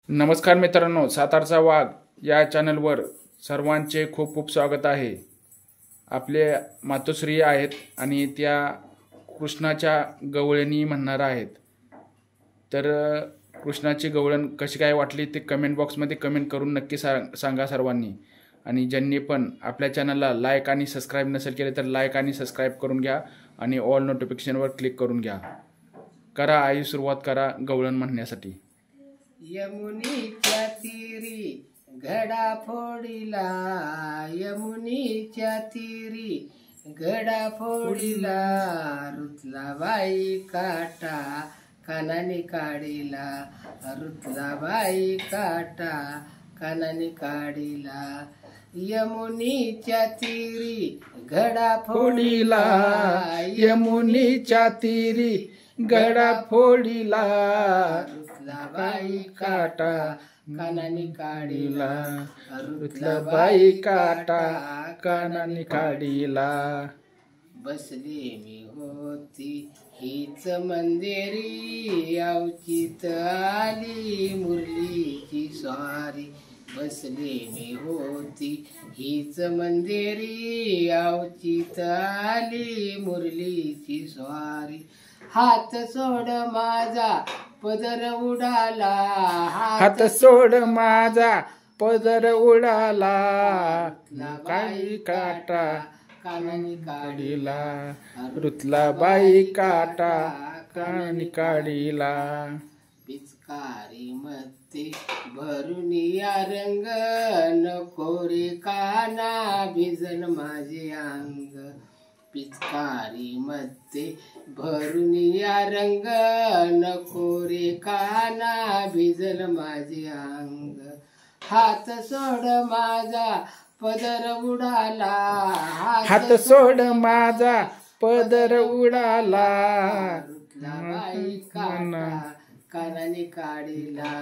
नमस्कार मित्रांनो, सातारचा वाघ या चॅनलवर सर्वांचे खूप खूप स्वागत आहे। आपले मातोश्री आहेत आणि त्या कृष्णाच्या गवळणी म्हणणार आहेत। तर कृष्णाची गवळण कशी काय वाटली ते कमेंट बॉक्समध्ये कमेंट करून नक्की सांगा सर्वांनी। आणि ज्यांनी पण आपल्या चॅनलला लाईक आणि सबस्क्राइब नसेल केले तर लाईक आणि सबस्क्राइब करून घ्या आणि ऑल नोटिफिकेशनवर क्लिक करून घ्या। करा आई सुरुवात करा गवळण म्हणण्यासाठी। यमुनीच्या तीरी घडा फोडिला, यमुनीच्या तीरी घडा फोडिला, रुतला बाई काटा कानाने काढिला, रुतला बाई काटा कानाने काढिला, यमुनीच्या तीरी घडा फोडिला, यमुनीच्या तीरी घडा फोडिला, रुतला बाई काटा कानाने काढिला, रुतला बाई काटा कानाने काढिला। बसले मी होती हीच मंदिरी, अवचित आली मुरलीची स्वारी, बसले मी होती हीच मंदिरी, अवचित आली मुरलीची स्वारी, हात सोड माझा पदर उडाला, हात सोड माझा पदर उडाला, बाई काटा कानाने काढिला, रुतला बाई काटा कानाने काढिला। पिचकारी मध्ये भरून या रंग, नको रे काना भिजन माझे अंग, पिचकारी मध्ये भरून या रंग, नको रे काना भिजल माझे अंग, हात सोड माझा पदर उडाला, हात सोड माझा पदर उडाला, रुतला बाई काटा कानाने काढिला,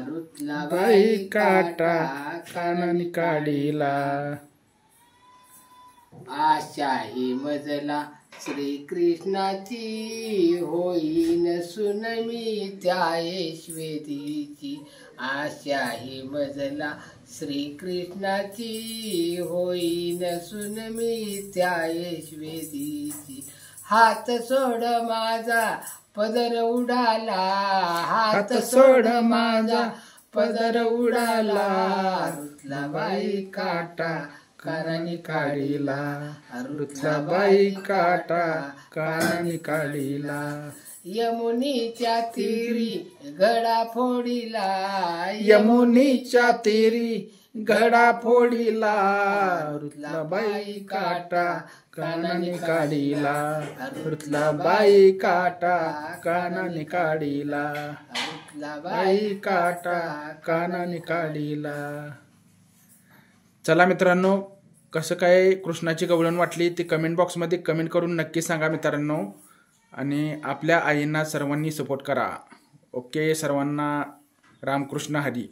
रुतला बाई काटा कानाने काढिला। आशा ही मजला श्री कृष्णाची, होईन सुन मी त्या यशवेदीची, आशा ही मजला श्री कृष्णाची, होईन सुन मी त्या यशवेदीची, हात सोड माझा पदर उडाला, हात सोड माझा पदर उडाला, रुतला बाई काटा कानाने काढिला, रुतला बाई काटा कानाने काढिला। यमुनीच्या तीरी घडा फोडिला, यमुनीच्या तीरी घडा फोडिला, रुतला बाई काटा कानाने काढिला, रुतला बाई काटा कानाने काढिला, रुतला बाई काटा कानाने काढिला। चला मित्रांनो, कसं काय कृष्णाची गवळण वाटली ते कमेंट बॉक्समध्ये कमेंट करून नक्की सांगा मित्रांनो। आणि आपल्या आईंना सर्वांनी सपोर्ट करा। ओके, सर्वांना रामकृष्ण हरी।